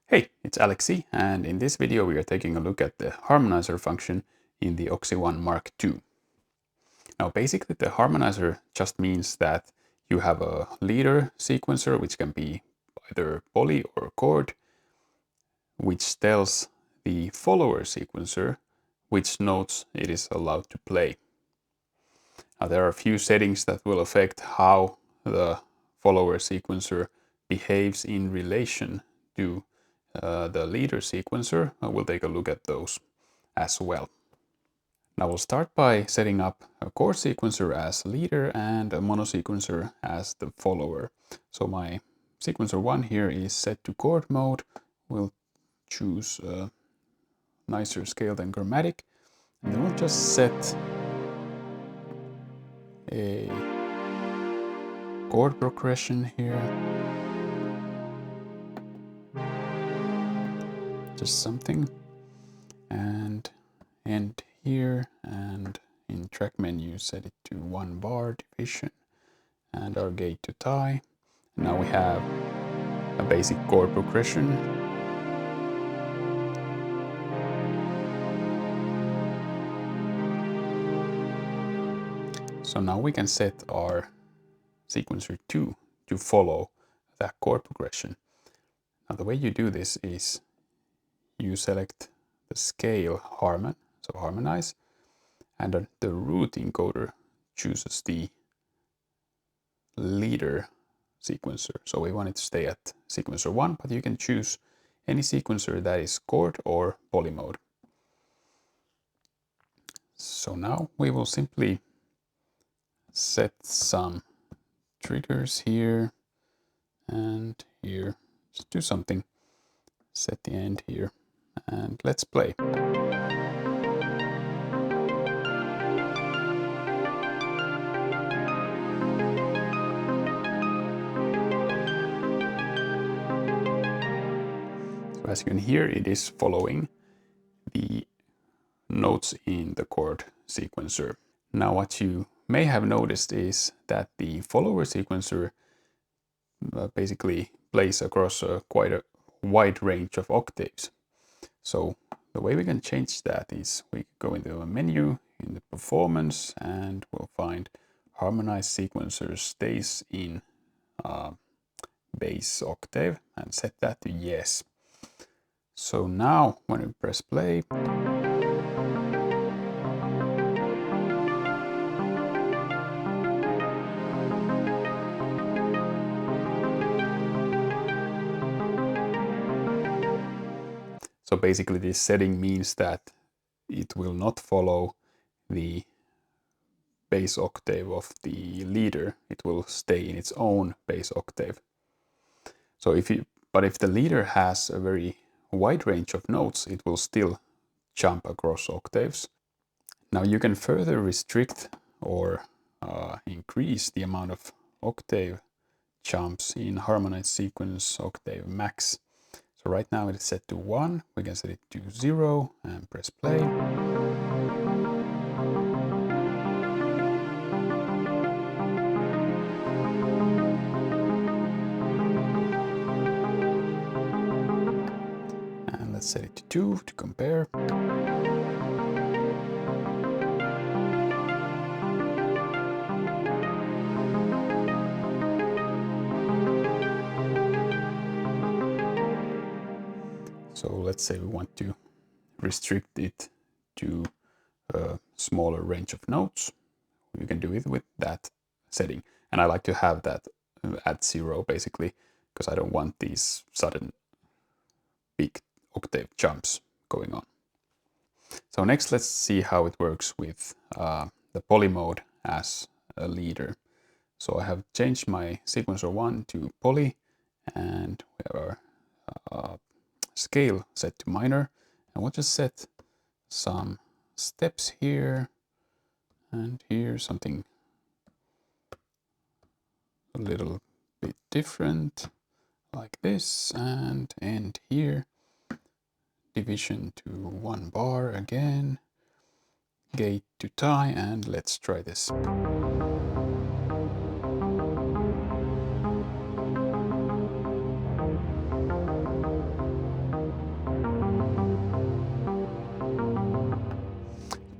Hey, it's Alexi, and in this video we are taking a look at the Harmonizer function in the Oxi One MkII. Now basically the Harmonizer just means that you have a leader sequencer, which can be either poly or chord, which tells the follower sequencer which notes it is allowed to play. Now there are a few settings that will affect how the follower sequencer behaves in relation to the leader sequencer. We'll take a look at those as well. Now we'll start by setting up a chord sequencer as leader and a mono sequencer as the follower. So my sequencer 1 here is set to chord mode. We'll choose a nicer scale than chromatic, and then we'll just set a chord progression here. Just something, and end here, and in track menu set it to 1 bar division and our gate to tie. Now we have a basic chord progression. So now we can set our sequencer 2 to follow that chord progression. Now the way you do this is you select the scale harmonize, and the root encoder chooses the leader sequencer. So we want it to stay at sequencer 1, but you can choose any sequencer that is chord or poly mode. So now we will simply set some triggers here and here. Just do something. Set the end here and let's play. So as you can hear, it is following the notes in the chord sequencer. Now what you may have noticed is that the follower sequencer basically plays across quite a wide range of octaves. So the way we can change that is we go into a menu in the performance and we'll find harmonize sequencer stays in bass octave and set that to yes. So now when we press play, so basically this setting means that it will not follow the bass octave of the leader. It will stay in its own bass octave. So if the leader has a very wide range of notes, it will still jump across octaves. Now you can further restrict or increase the amount of octave jumps in harmonized sequence octave max. So right now it is set to 1, we can set it to 0 and press play. And let's set it to 2 to compare. So let's say we want to restrict it to a smaller range of notes. We can do it with that setting. And I like to have that at 0 basically, because I don't want these sudden big octave jumps going on. So next let's see how it works with the poly mode as a leader. So I have changed my sequencer 1 to poly, and we have our scale set to minor, and we'll just set some steps here and here, something a little bit different like this, and end here, division to 1 bar again, gate to tie, and let's try this.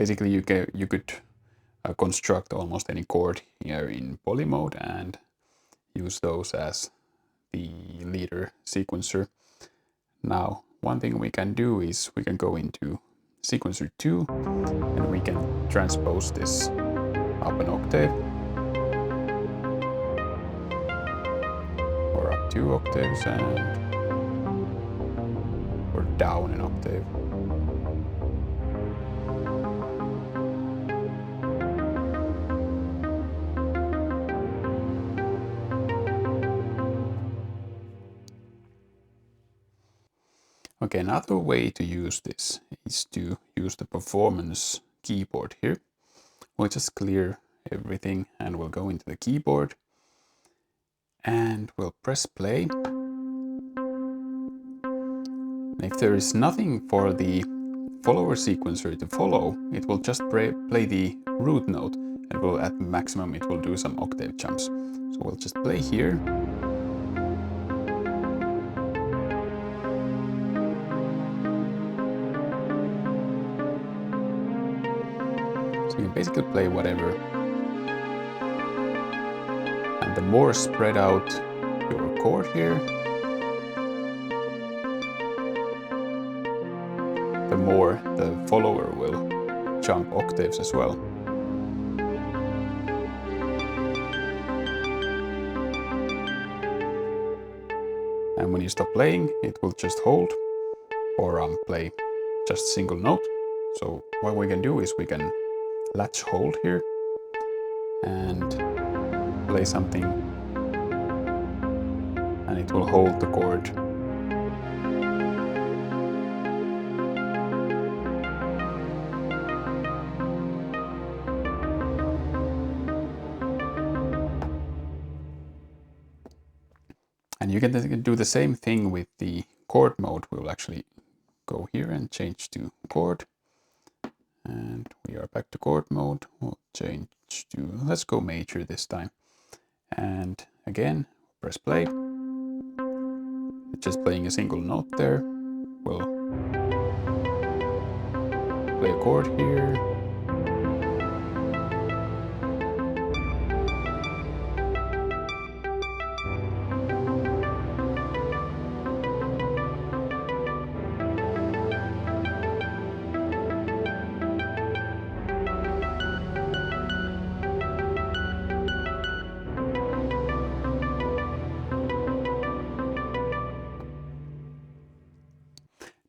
basically you could construct almost any chord here in poly mode and use those as the leader sequencer. Now, one thing we can do is we can go into sequencer 2 and we can transpose this up an octave or up 2 octaves or down an octave. Okay, another way to use this is to use the performance keyboard here. We'll just clear everything and we'll go into the keyboard and we'll press play. If there is nothing for the follower sequencer to follow, it will just play the root note and will at maximum it will do some octave jumps. So we'll just play here. So you can basically play whatever. And the more spread out your chord here, the more the follower will jump octaves as well. And when you stop playing, it will just hold or play just single note. So what we can do is we can latch hold here and play something and it will hold the chord. And you can do the same thing with the chord mode. We'll actually go here and change to chord. And we are back to chord mode. We'll change to, let's go major this time. And again, press play. It's just playing a single note there. We'll play a chord here.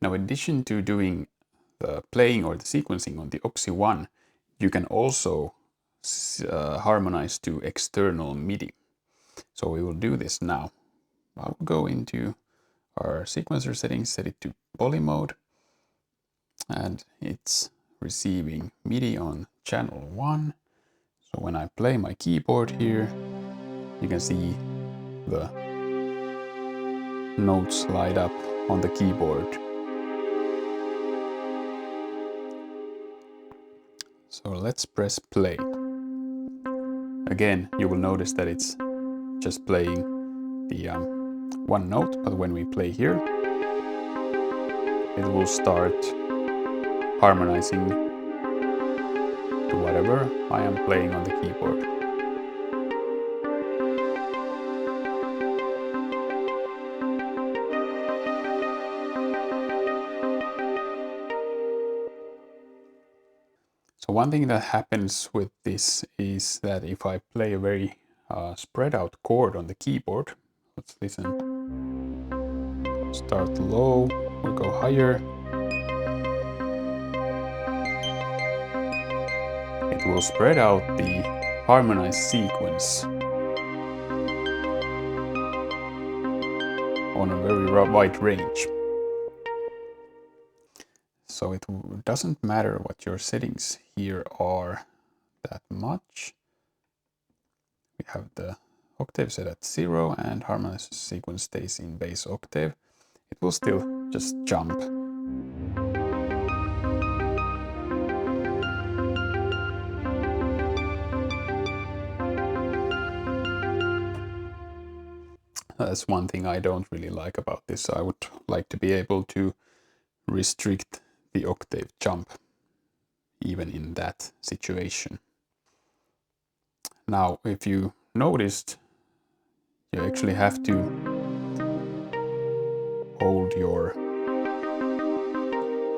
Now, in addition to doing the playing or the sequencing on the Oxi One, you can also harmonize to external MIDI. So we will do this now. I'll go into our sequencer settings, set it to poly mode, and it's receiving MIDI on channel 1. So when I play my keyboard here, you can see the notes light up on the keyboard. So let's press play. Again, you will notice that it's just playing the one note, but when we play here, it will start harmonizing to whatever I am playing on the keyboard. So one thing that happens with this is that if I play a very spread out chord on the keyboard, let's listen. Start low, we'll go higher. It will spread out the harmonized sequence on a very wide range. So it doesn't matter what your settings here are that much. We have the octave set at 0 and harmonized sequence stays in base octave. It will still just jump. That's one thing I don't really like about this. I would like to be able to restrict the octave jump even in that situation. Now, if you noticed, you actually have to hold your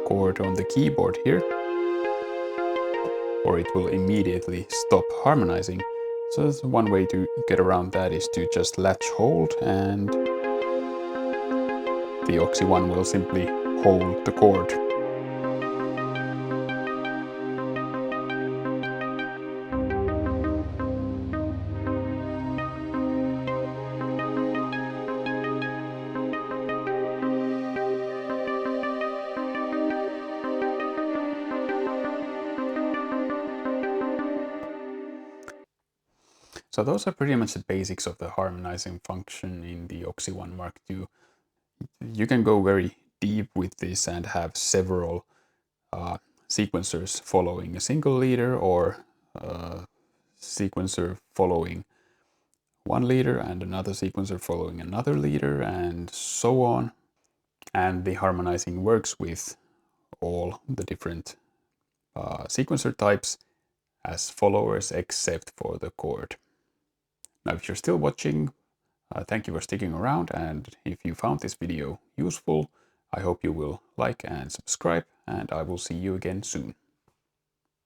chord on the keyboard here, or it will immediately stop harmonizing. So that's one way to get around that, is to just latch hold, and the Oxi One will simply hold the chord. So those are pretty much the basics of the harmonizing function in the Oxi One MkII. You can go very deep with this and have several sequencers following a single leader, or sequencer following one leader and another sequencer following another leader, and so on. And the harmonizing works with all the different sequencer types as followers, except for the chord. Now, if you're still watching, thank you for sticking around, and if you found this video useful, I hope you will like and subscribe, and I will see you again soon.